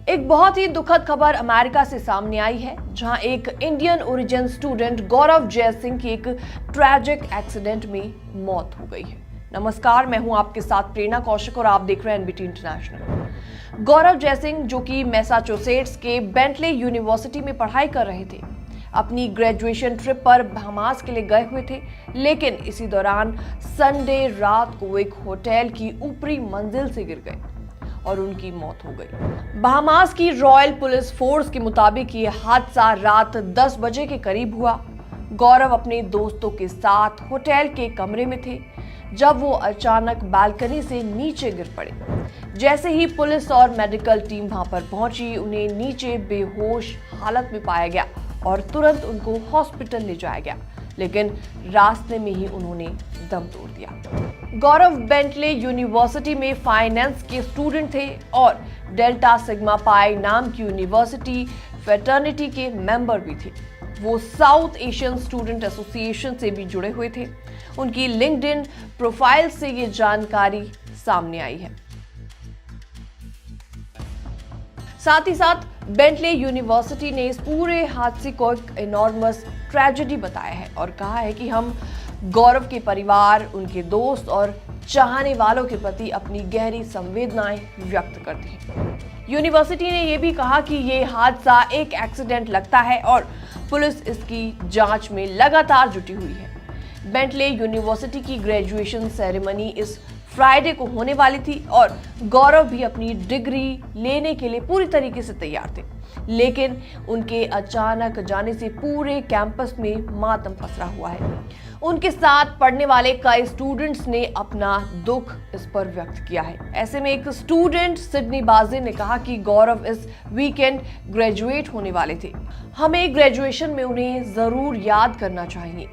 एक बहुत ही दुखद खबर अमेरिका से सामने आई है, जहां एक इंडियन ओरिजिन स्टूडेंट गौरव जयसिंह की एक ट्रैजिक एक्सीडेंट में मौत हो गई है। नमस्कार, मैं हूं आपके साथ प्रेरणा कौशिक और आप देख रहे हैं एनबीटी इंटरनेशनल। गौरव जयसिंह, जो कि मैसाचुसेट्स के बेंटले यूनिवर्सिटी में पढ़ाई कर रहे थे, अपनी ग्रेजुएशन ट्रिप पर बहामास के लिए गए हुए थे, लेकिन इसी दौरान संडे रात को एक होटल की ऊपरी मंजिल से गिर गए और उनकी मौत हो गई। बहामास की रॉयल पुलिस फोर्स के मुताबिक ये हादसा रात 10 बजे के करीब हुआ। गौरव अपने दोस्तों के साथ होटल के कमरे में थे जब वो अचानक बालकनी से नीचे गिर पड़े। जैसे ही पुलिस और मेडिकल टीम वहां पर पहुंची, उन्हें नीचे बेहोश हालत में पाया गया और तुरंत उनको हॉस्पिटल ले जाया गया, लेकिन रास्ते में ही उन्होंने दम तोड़ दिया। गौरव बेंटले यूनिवर्सिटी में फाइनेंस के स्टूडेंट थे और डेल्टा सिग्मा पाई नाम की यूनिवर्सिटी फ्रेटर्निटी के मेंबर भी थे। वो साउथ एशियन स्टूडेंट एसोसिएशन से भी जुड़े हुए थे। उनकी लिंक्डइन प्रोफाइल से ये जानकारी सामने आई है। साथ ही साथ बेंटले यूनिवर्सिटी ने इस पूरे हादसे को एक एनॉर्मस ट्रेजेडी बताया है और कहा है कि हम गौरव के परिवार, उनके दोस्त और चाहने वालों के प्रति अपनी गहरी संवेदनाएं व्यक्त करते हैं। यूनिवर्सिटी ने यह भी कहा कि ये हादसा एक एक्सीडेंट लगता है और पुलिस इसकी जांच में लगातार जुटी हुई है। बेंटले यूनिवर्सिटी की ग्रेजुएशन सेरेमनी इस फ्राइडे को होने वाली थी और गौरव भी अपनी डिग्री लेने के लिए पूरी तरीके से तैयार थे, लेकिन उनके अचानक जाने से पूरे कैंपस में मातम पसरा हुआ है। उनके साथ पढ़ने वाले कई स्टूडेंट्स ने अपना दुख इस पर व्यक्त किया है। ऐसे में एक स्टूडेंट सिडनी बाजे ने कहा कि गौरव इस वीकेंड ग्रेजुएट होने वाले थे, हमें ग्रेजुएशन में उन्हें जरूर याद करना चाहिए।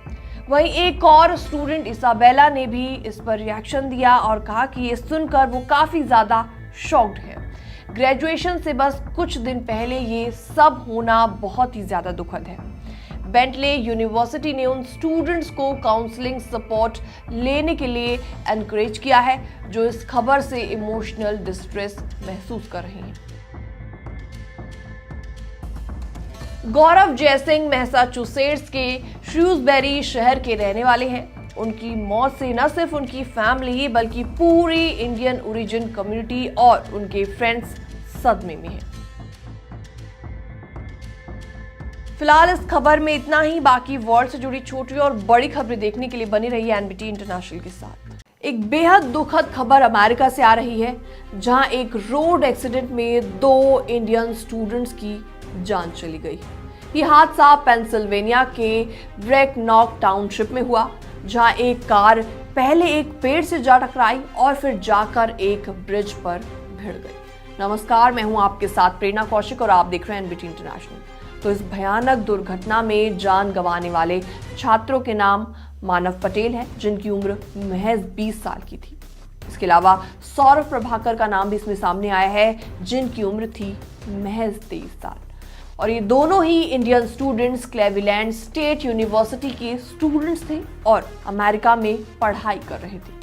वहीं एक और स्टूडेंट इसाबेला ने भी इस पर रिएक्शन दिया और कहा कि ये सुनकर वो काफी ज्यादा शॉक्ड है। ग्रेजुएशन से बस कुछ दिन पहले ये सब होना बहुत ही ज्यादा दुखद है। बेंटले यूनिवर्सिटी ने उन स्टूडेंट्स को काउंसलिंग सपोर्ट लेने के लिए एनकरेज किया है जो इस खबर से इमोशनल डिस्ट्रेस महसूस कर रहे हैं। गौरव जयसिंह मैसाचुसेट्स के श्रूसबेरी शहर के रहने वाले हैं। उनकी मौत से न सिर्फ उनकी फैमिली बल्कि पूरी इंडियन ओरिजिन कम्युनिटी और उनके फ्रेंड्स सदमे में हैं। फिलहाल इस खबर में इतना ही। बाकी वर्ल्ड से जुड़ी छोटी और बड़ी खबरें देखने के लिए बनी रही है एनबीटी इंटरनेशनल के साथ। एक बेहद दुखद खबर अमेरिका से आ रही है, जहां एक रोड एक्सीडेंट में 2 इंडियन स्टूडेंट्स की जान चली गई। यह हादसा पेंसिल्वेनिया के ब्रेकनॉक टाउनशिप में हुआ, जहां एक कार पहले एक पेड़ से जा टकराई और फिर जाकर एक ब्रिज पर भिड़ गई। नमस्कार, मैं हूं आपके साथ प्रेरणा कौशिक और आप देख रहे हैं एनबीटी इंटरनेशनल। तो इस भयानक दुर्घटना में जान गंवाने वाले छात्रों के नाम मानव पटेल है, जिनकी उम्र महज 20 साल की थी। इसके अलावा सौरभ प्रभाकर का नाम भी इसमें सामने आया है, जिनकी उम्र थी महज 23 साल। और ये दोनों ही इंडियन स्टूडेंट्स क्लेविलैंड स्टेट यूनिवर्सिटी के स्टूडेंट्स थे और अमेरिका में पढ़ाई कर रहे थे।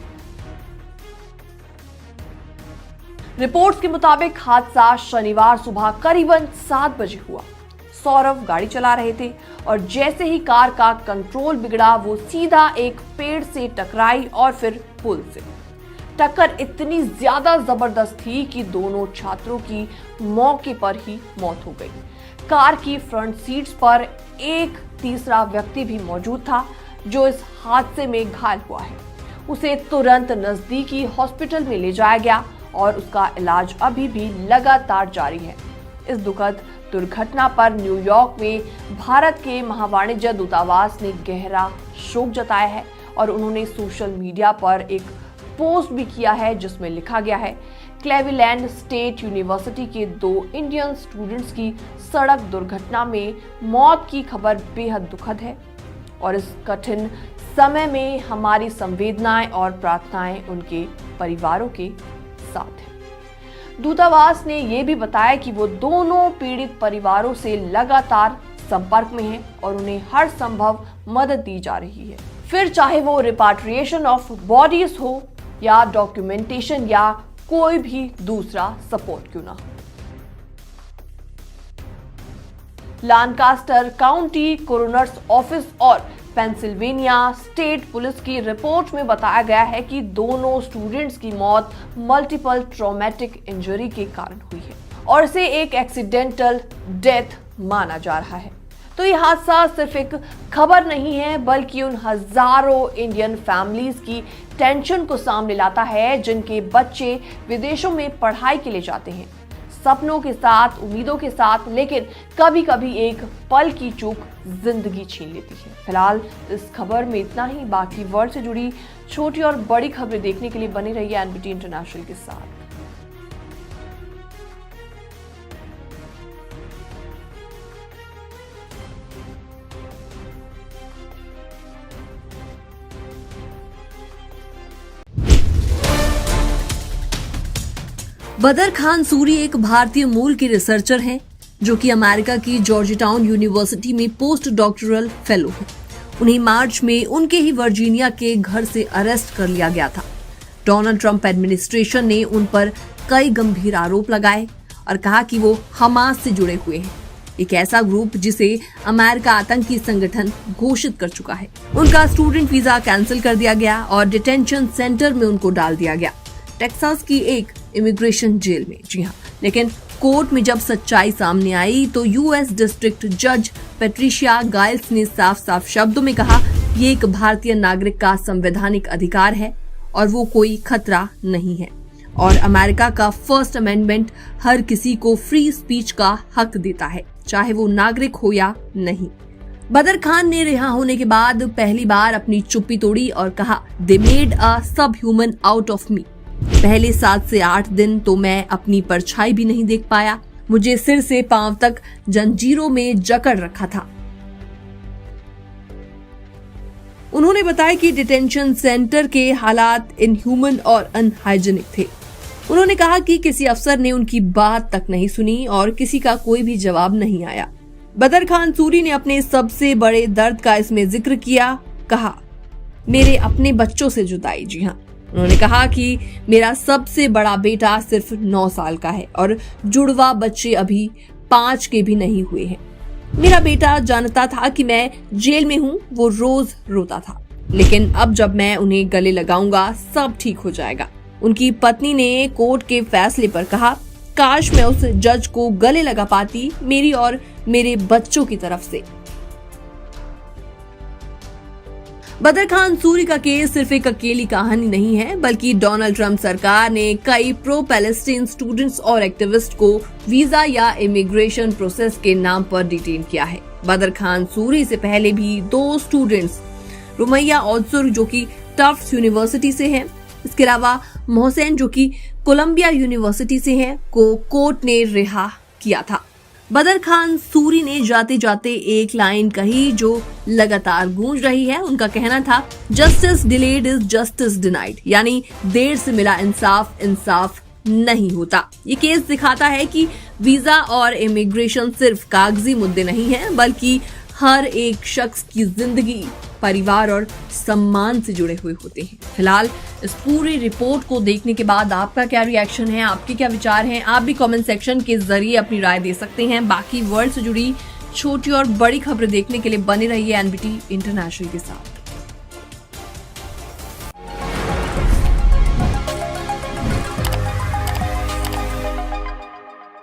रिपोर्ट्स के मुताबिक हादसा शनिवार सुबह करीबन 7 बजे हुआ। सौरभ गाड़ी चला रहे थे और जैसे ही कार का कंट्रोल बिगड़ा, वो सीधा एक पेड़ से टकराई और फिर पुल से। टक्कर इतनी ज्यादा जबरदस्त थी कि दोनों छात्रों की मौके पर ही मौत हो गई। कार की फ्रंट सीट्स पर एक तीसरा व्यक्ति भी मौजूद था जो इस हादसे में घायल हुआ है। उसे तुरंत नजदीकी हॉस्पिटल में ले जाया गया और उसका इलाज अभी भी लगातार जारी है। इस दुखद दुर्घटना पर न्यूयॉर्क में भारत के महावाणिज्य दूतावास ने गहरा शोक जताया है और उन्होंने सोशल मीडिया पर एक पोस्ट भी किया है जिसमें लिखा गया है, क्लेविलैंड स्टेट यूनिवर्सिटी के 2 इंडियन स्टूडेंट्स की सड़क दुर्घटना में मौत की खबर बेहद दुखद है और इस कठिन समय में हमारी संवेदनाएं और प्रार्थनाएं उनके परिवारों के साथ हैं। दूतावास ने यह भी बताया कि वो दोनों पीड़ित परिवारों से लगातार संपर्क में हैं और उन्हें हर संभव मदद दी जा रही है, फिर चाहे वो रिपाट्रिएशन ऑफ बॉडीज हो या डॉक्यूमेंटेशन या कोई भी दूसरा सपोर्ट क्यों ना हो। लानकास्टर काउंटी कोरोनर्स ऑफिस और पेंसिल्वेनिया स्टेट पुलिस की रिपोर्ट में बताया गया है कि दोनों स्टूडेंट्स की मौत मल्टीपल ट्रॉमेटिक इंजरी के कारण हुई है और इसे एक एक्सीडेंटल डेथ माना जा रहा है। तो ये हादसा सिर्फ एक खबर नहीं है, बल्कि उन हजारों इंडियन फैमिलीज की टेंशन को सामने लाता है जिनके बच्चे विदेशों में पढ़ाई के लिए जाते हैं, सपनों के साथ, उम्मीदों के साथ, लेकिन कभी कभी एक पल की चूक जिंदगी छीन लेती है। फिलहाल इस खबर में इतना ही। बाकी वर्ल्ड से जुड़ी छोटी और बड़ी खबरें देखने के लिए बने रहिए एनबीटी इंटरनेशनल के साथ। बदर खान सूरी एक भारतीय मूल के रिसर्चर हैं जो कि अमेरिका की जॉर्ज टाउन यूनिवर्सिटी में पोस्ट डॉक्टरल फेलो हैं। उन्हें मार्च में उनके ही वर्जीनिया के घर से अरेस्ट कर लिया गया था। डोनाल्ड ट्रंप एडमिनिस्ट्रेशन ने उन पर कई गंभीर आरोप लगाए और कहा कि वो हमास से जुड़े हुए हैं, एक ऐसा ग्रुप जिसे अमेरिका आतंकी संगठन घोषित कर चुका है। उनका स्टूडेंट वीजा कैंसिल कर दिया गया और डिटेंशन सेंटर में उनको डाल दिया गया, टेक्सास की एक इमिग्रेशन जेल में। जी हाँ, लेकिन कोर्ट में जब सच्चाई सामने आई तो यूएस डिस्ट्रिक्ट जज पैट्रिशिया गाइल्स ने साफ साफ शब्दों में कहा, ये एक भारतीय नागरिक का संवैधानिक अधिकार है और वो कोई खतरा नहीं है। और अमेरिका का फर्स्ट अमेंडमेंट हर किसी को फ्री स्पीच का हक देता है, चाहे वो नागरिक हो या नहीं। बदर खान ने रिहा होने के बाद पहली बार अपनी चुप्पी तोड़ी और कहा, दे मेड अ सब ह्यूमन आउट ऑफ मी। पहले 7 से 8 दिन तो मैं अपनी परछाई भी नहीं देख पाया, मुझे सिर से पांव तक जंजीरों में जकड़ रखा था। उन्होंने बताया कि डिटेंशन सेंटर के हालात इनह्यूमन और अनहाइजीनिक थे। उन्होंने कहा कि किसी अफसर ने उनकी बात तक नहीं सुनी और किसी का कोई भी जवाब नहीं आया। बदर खान सूरी ने अपने सबसे बड़े दर्द का इसमें जिक्र किया, कहा, मेरे अपने बच्चों से जुदाई। जी हाँ, उन्होंने कहा कि मेरा सबसे बड़ा बेटा सिर्फ 9 साल का है और जुड़वा बच्चे अभी 5 के भी नहीं हुए हैं। मेरा बेटा जानता था कि मैं जेल में हूँ, वो रोज रोता था, लेकिन अब जब मैं उन्हें गले लगाऊंगा सब ठीक हो जाएगा। उनकी पत्नी ने कोर्ट के फैसले पर कहा, काश मैं उस जज को गले लगा पाती, मेरी और मेरे बच्चों की तरफ से। बदर खान सूरी का केस सिर्फ एक अकेली कहानी नहीं है, बल्कि डोनाल्ड ट्रंप सरकार ने कई प्रो पैलेस्टीन स्टूडेंट्स और एक्टिविस्ट को वीजा या इमिग्रेशन प्रोसेस के नाम पर डिटेन किया है। बदर खान सूरी से पहले भी 2 स्टूडेंट्स, रुमैया औजुर जो कि टफ्ट्स यूनिवर्सिटी से हैं, इसके अलावा मोहसेन जो कि कोलंबिया यूनिवर्सिटी से हैं, को कोर्ट ने रिहा किया था। बदर खान सूरी ने जाते जाते एक लाइन कही जो लगातार गूंज रही है। उनका कहना था, justice delayed is justice denied, यानी देर से मिला इंसाफ इंसाफ नहीं होता। ये केस दिखाता है कि वीजा और इमिग्रेशन सिर्फ कागजी मुद्दे नहीं है, बल्कि हर एक शख्स की जिंदगी, परिवार और सम्मान से जुड़े हुए होते हैं। फिलहाल इस पूरी रिपोर्ट को देखने के बाद आपका क्या रिएक्शन है, आपके क्या विचार हैं, आप भी कमेंट सेक्शन के जरिए अपनी राय दे सकते हैं। बाकी वर्ल्ड से जुड़ी छोटी और बड़ी खबरें देखने के लिए बने रहिए एनबीटी इंटरनेशनल के साथ।